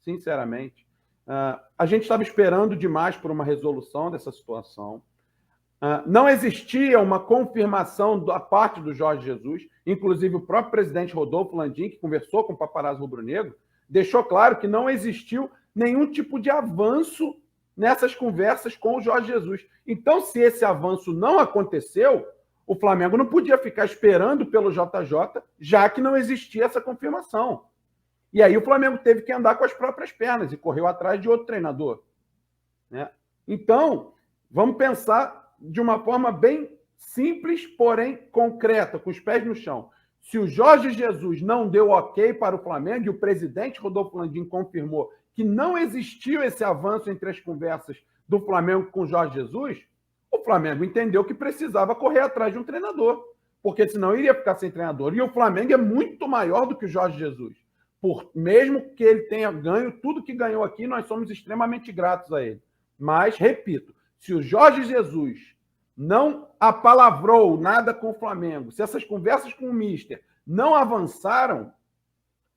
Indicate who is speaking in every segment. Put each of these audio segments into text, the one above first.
Speaker 1: sinceramente. A gente estava esperando demais por uma resolução dessa situação. Não existia uma confirmação da parte do Jorge Jesus, inclusive o próprio presidente Rodolfo Landim, que conversou com o paparazzo rubro-negro, deixou claro que não existiu nenhum tipo de avanço nessas conversas com o Jorge Jesus. Então, se esse avanço não aconteceu, o Flamengo não podia ficar esperando pelo JJ, já que não existia essa confirmação. E aí o Flamengo teve que andar com as próprias pernas e correu atrás de outro treinador, né? Então, vamos pensar de uma forma bem simples, porém concreta, com os pés no chão. Se o Jorge Jesus não deu ok para o Flamengo e o presidente Rodolfo Landim confirmou que não existiu esse avanço entre as conversas do Flamengo com o Jorge Jesus, o Flamengo entendeu que precisava correr atrás de um treinador, porque senão iria ficar sem treinador. E o Flamengo é muito maior do que o Jorge Jesus. Mesmo que ele tenha ganho tudo que ganhou aqui, nós somos extremamente gratos a ele. Mas, repito, se o Jorge Jesus não apalavrou nada com o Flamengo, se essas conversas com o Mister não avançaram,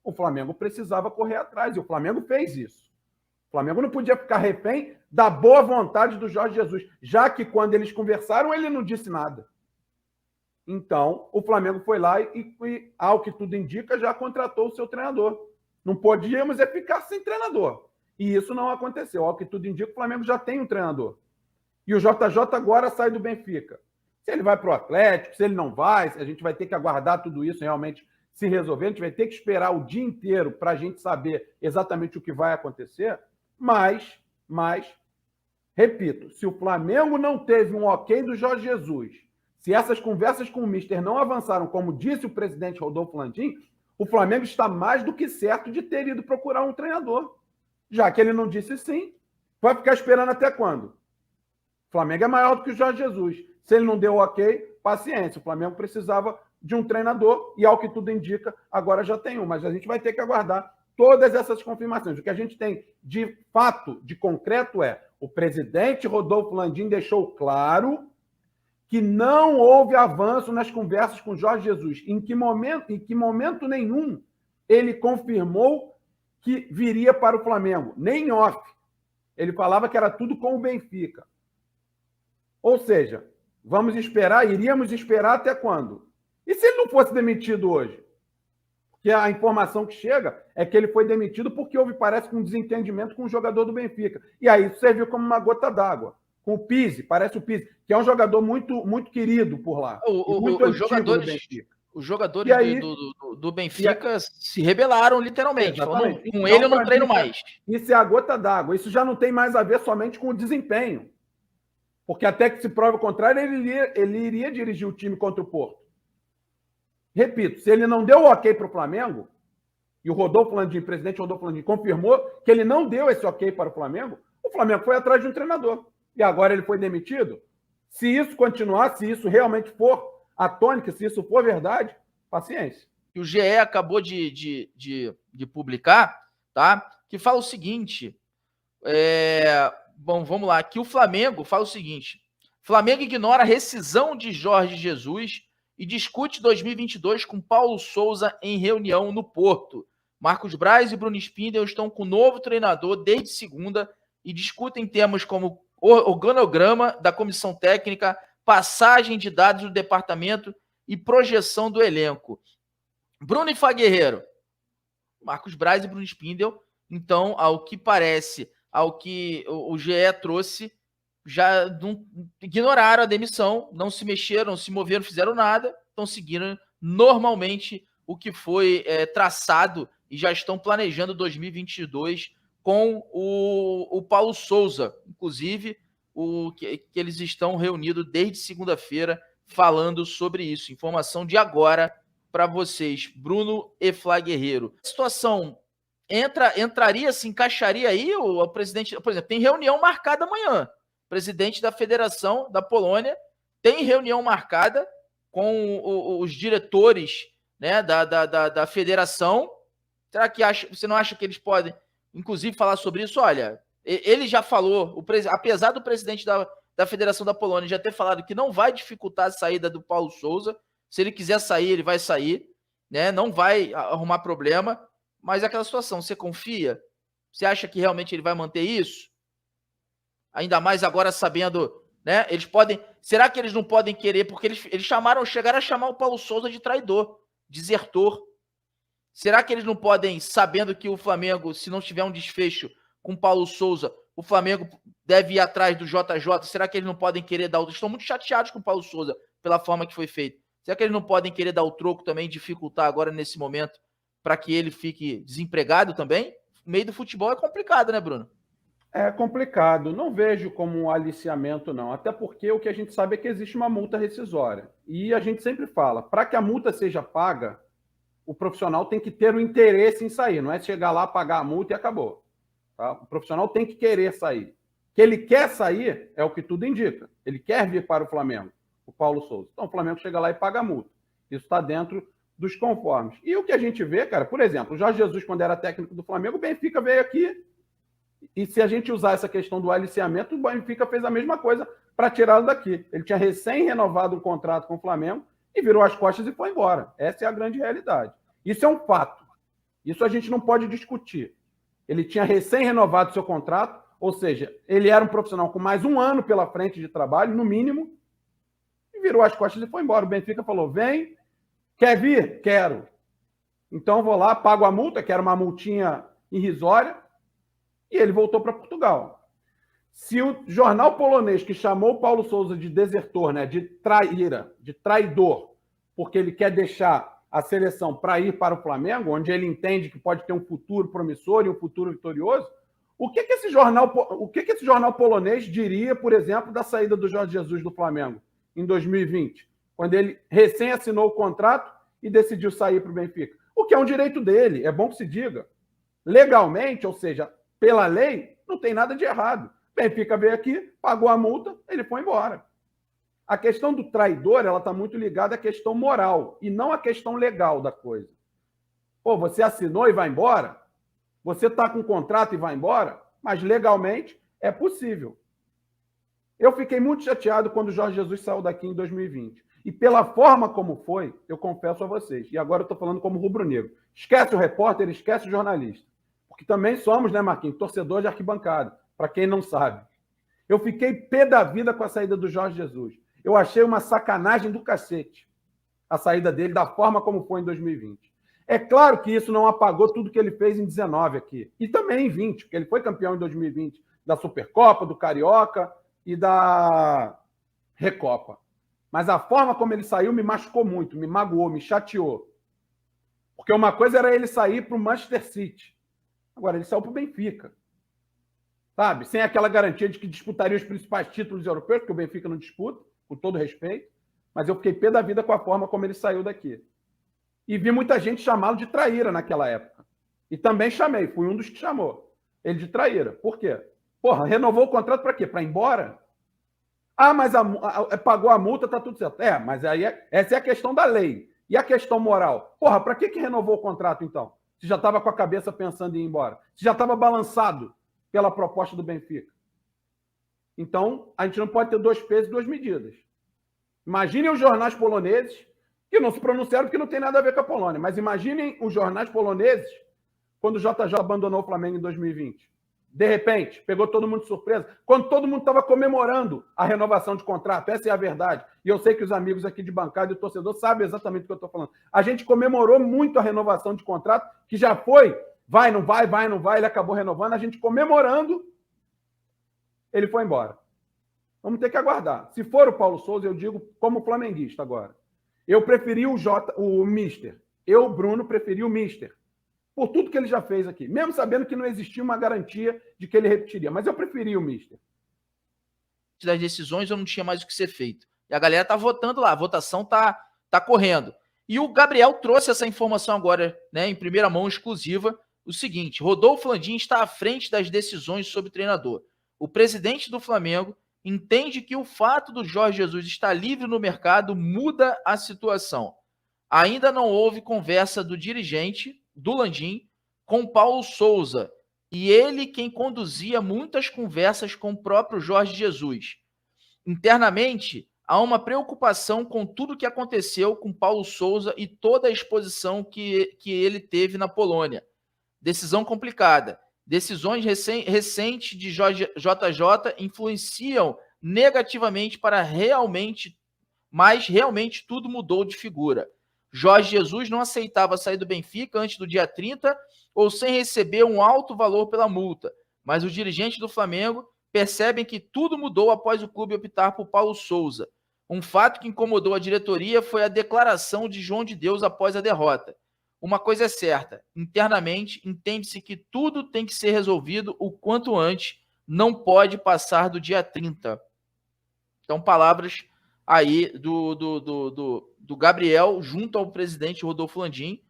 Speaker 1: o Flamengo precisava correr atrás, e o Flamengo fez isso. O Flamengo não podia ficar refém da boa vontade do Jorge Jesus, já que quando eles conversaram, ele não disse nada. Então, o Flamengo foi lá e, ao que tudo indica, já contratou o seu treinador. Não podíamos ficar sem treinador. E isso não aconteceu. Ao que tudo indica, o Flamengo já tem um treinador. E o JJ agora sai do Benfica. Se ele vai para o Atlético, se ele não vai, a gente vai ter que aguardar tudo isso realmente se resolver. A gente vai ter que esperar o dia inteiro para a gente saber exatamente o que vai acontecer. Mas, repito, se o Flamengo não teve um ok do Jorge Jesus, se essas conversas com o Mister não avançaram, como disse o presidente Rodolfo Landim, o Flamengo está mais do que certo de ter ido procurar um treinador. Já que ele não disse sim, vai ficar esperando até quando? O Flamengo é maior do que o Jorge Jesus. Se ele não deu ok, paciência. O Flamengo precisava de um treinador e, ao que tudo indica, agora já tem um. Mas a gente vai ter que aguardar todas essas confirmações. O que a gente tem de fato, de concreto, é o presidente Rodolfo Landim deixou claro que não houve avanço nas conversas com Jorge Jesus. Em que momento nenhum ele confirmou que viria para o Flamengo, nem off. Ele falava que era tudo com o Benfica. Ou seja, iríamos esperar até quando? E se ele não fosse demitido hoje? Porque a informação que chega é que ele foi demitido porque houve, parece, um desentendimento com o jogador do Benfica. E aí isso serviu como uma gota d'água. Com o Pizzi, parece o Pizzi, que é um jogador muito, muito querido por lá.
Speaker 2: Os jogadores aí, do Benfica se rebelaram literalmente. Falando, com então, ele eu não treino mais.
Speaker 1: Isso é a gota d'água. Isso já não tem mais a ver somente com o desempenho. Porque até que se prove o contrário, ele iria dirigir o time contra o Porto. Repito, se ele não deu o ok para o Flamengo, e o Rodolfo Landim, o presidente Rodolfo Landim, confirmou que ele não deu esse ok para o Flamengo foi atrás de um treinador. E agora ele foi demitido? Se isso continuar, se isso realmente for a tônica, se isso for verdade, paciência.
Speaker 2: E o GE acabou de publicar, tá? Que fala o seguinte, bom, vamos lá, que o Flamengo fala o seguinte, Flamengo ignora a rescisão de Jorge Jesus e discute 2022 com Paulo Souza em reunião no Porto. Marcos Braz e Bruno Spindel estão com o novo treinador desde segunda e discutem temas como organograma da comissão técnica, passagem de dados do departamento e projeção do elenco. Bruno e Fá Guerreiro, Marcos Braz e Bruno Spindel, então, ao que parece, ao que o GE trouxe, já não, ignoraram a demissão, não se mexeram, não se moveram, fizeram nada, estão seguindo normalmente o que foi traçado e já estão planejando 2022 com o Paulo Souza, inclusive, que eles estão reunidos desde segunda-feira falando sobre isso. Informação de agora para vocês, Bruno e Flá Guerreiro. A situação entraria, se encaixaria aí o presidente, por exemplo, tem reunião marcada amanhã. O presidente da Federação da Polônia tem reunião marcada com os diretores, né, da federação. Será que você não acha que eles podem inclusive falar sobre isso? Olha, ele já falou, apesar do presidente da Federação da Polônia já ter falado que não vai dificultar a saída do Paulo Souza, se ele quiser sair, ele vai sair, né? Não vai arrumar problema, mas é aquela situação, você confia Você acha que realmente ele vai manter isso? Ainda mais agora sabendo, né? Eles podem. Será que eles não podem querer? Porque eles chegaram a chamar o Paulo Souza de traidor, desertor. Será que eles não podem, sabendo que o Flamengo, se não tiver um desfecho com o Paulo Souza, o Flamengo deve ir atrás do JJ? Será que eles não podem querer dar o... Estão muito chateados com o Paulo Souza pela forma que foi feito. Será que eles não podem querer dar o troco também, dificultar agora nesse momento para que ele fique desempregado também? O meio do futebol é complicado, né, Bruno?
Speaker 1: É complicado. Não vejo como um aliciamento, não. Até porque o que a gente sabe é que existe uma multa rescisória. E a gente sempre fala, para que a multa seja paga, o profissional tem que ter o interesse em sair. Não é chegar lá, pagar a multa e acabou. Tá? O profissional tem que querer sair. Que ele quer sair é o que tudo indica. Ele quer vir para o Flamengo, o Paulo Souza. Então o Flamengo chega lá e paga a multa. Isso está dentro dos conformes. E o que a gente vê, cara, por exemplo, o Jorge Jesus, quando era técnico do Flamengo, o Benfica veio aqui. E se a gente usar essa questão do aliciamento, o Benfica fez a mesma coisa para tirá-lo daqui. Ele tinha recém-renovado um contrato com o Flamengo e virou as costas e foi embora. Essa é a grande realidade. Isso é um fato. Isso a gente não pode discutir. Ele tinha recém-renovado seu contrato, ou seja, ele era um profissional com mais um ano pela frente de trabalho, no mínimo, e virou as costas e foi embora. O Benfica falou, vem, quer vir? Quero. Então vou lá, pago a multa, que era uma multinha irrisória, e ele voltou para Portugal. Se o jornal polonês que chamou o Paulo Souza de desertor, né, de traíra, de traidor, porque ele quer deixar a seleção para ir para o Flamengo, onde ele entende que pode ter um futuro promissor e um futuro vitorioso, o que esse jornal polonês diria, por exemplo, da saída do Jorge Jesus do Flamengo em 2020, quando ele recém assinou o contrato e decidiu sair para o Benfica? O que é um direito dele, é bom que se diga. Legalmente, ou seja, pela lei, não tem nada de errado. Benfica veio aqui, pagou a multa, ele foi embora. A questão do traidor, ela está muito ligada à questão moral e não à questão legal da coisa. Pô, você assinou e vai embora? Você está com um contrato e vai embora? Mas legalmente é possível. Eu fiquei muito chateado quando o Jorge Jesus saiu daqui em 2020. E pela forma como foi, eu confesso a vocês, e agora eu estou falando como rubro-negro, esquece o repórter, esquece o jornalista. Porque também somos, né, Marquinhos, torcedor de arquibancada, para quem não sabe. Eu fiquei pé da vida com a saída do Jorge Jesus. Eu achei uma sacanagem do cacete a saída dele, da forma como foi em 2020. É claro que isso não apagou tudo que ele fez em 19 aqui. E também em 20, porque ele foi campeão em 2020 da Supercopa, do Carioca e da Recopa. Mas a forma como ele saiu me machucou muito, me magoou, me chateou. Porque uma coisa era ele sair para o Manchester City. Agora, ele saiu para o Benfica. Sabe? Sem aquela garantia de que disputaria os principais títulos europeus, porque o Benfica não disputa, com todo respeito. Mas eu fiquei pé da vida com a forma como ele saiu daqui. E vi muita gente chamá-lo de traíra naquela época. E também chamei, fui um dos que chamou ele de traíra. Por quê? Porra, renovou o contrato para quê? Para ir embora? Ah, mas pagou a multa, tá tudo certo. É, mas aí essa é a questão da lei. E a questão moral? Porra, para que renovou o contrato, então? Se já estava com a cabeça pensando em ir embora. Se já estava balançado pela proposta do Benfica. Então, a gente não pode ter dois pesos e duas medidas. Imaginem os jornais poloneses, que não se pronunciaram porque não tem nada a ver com a Polônia, mas imaginem os jornais poloneses quando o JJ abandonou o Flamengo em 2020. De repente, pegou todo mundo de surpresa, quando todo mundo estava comemorando a renovação de contrato. Essa é a verdade. E eu sei que os amigos aqui de bancada e o torcedor sabem exatamente o que eu estou falando. A gente comemorou muito a renovação de contrato, que já foi, vai, não vai, vai, não vai, ele acabou renovando, a gente comemorando, ele foi embora. Vamos ter que aguardar. Se for o Paulo Souza, eu digo como flamenguista agora. Eu preferi o Mister. Eu, Bruno, preferi o Mister. Por tudo que ele já fez aqui. Mesmo sabendo que não existia uma garantia de que ele repetiria. Mas eu preferi o Mister.
Speaker 2: Das decisões eu não tinha mais o que ser feito. E a galera tá votando lá. A votação tá correndo. E o Gabriel trouxe essa informação agora, né, em primeira mão, exclusiva. O seguinte, Rodolfo Landim está à frente das decisões sobre o treinador. O presidente do Flamengo entende que o fato do Jorge Jesus estar livre no mercado muda a situação. Ainda não houve conversa do dirigente, do Landim, com Paulo Souza, e ele quem conduzia muitas conversas com o próprio Jorge Jesus. Internamente, há uma preocupação com tudo que aconteceu com Paulo Souza e toda a exposição que ele teve na Polônia. Decisão complicada. Decisões recentes de JJ influenciam negativamente mas realmente tudo mudou de figura. Jorge Jesus não aceitava sair do Benfica antes do dia 30 ou sem receber um alto valor pela multa, mas os dirigentes do Flamengo percebem que tudo mudou após o clube optar por Paulo Souza. Um fato que incomodou a diretoria foi a declaração de João de Deus após a derrota. Uma coisa é certa, internamente entende-se que tudo tem que ser resolvido o quanto antes, não pode passar do dia 30. Então, palavras aí do Gabriel junto ao presidente Rodolfo Landim.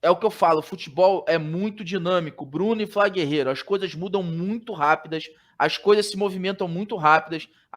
Speaker 2: É o que eu falo, o futebol é muito dinâmico. Bruno e Flávio Guerreiro, as coisas mudam muito rápidas, as coisas se movimentam muito rápidas.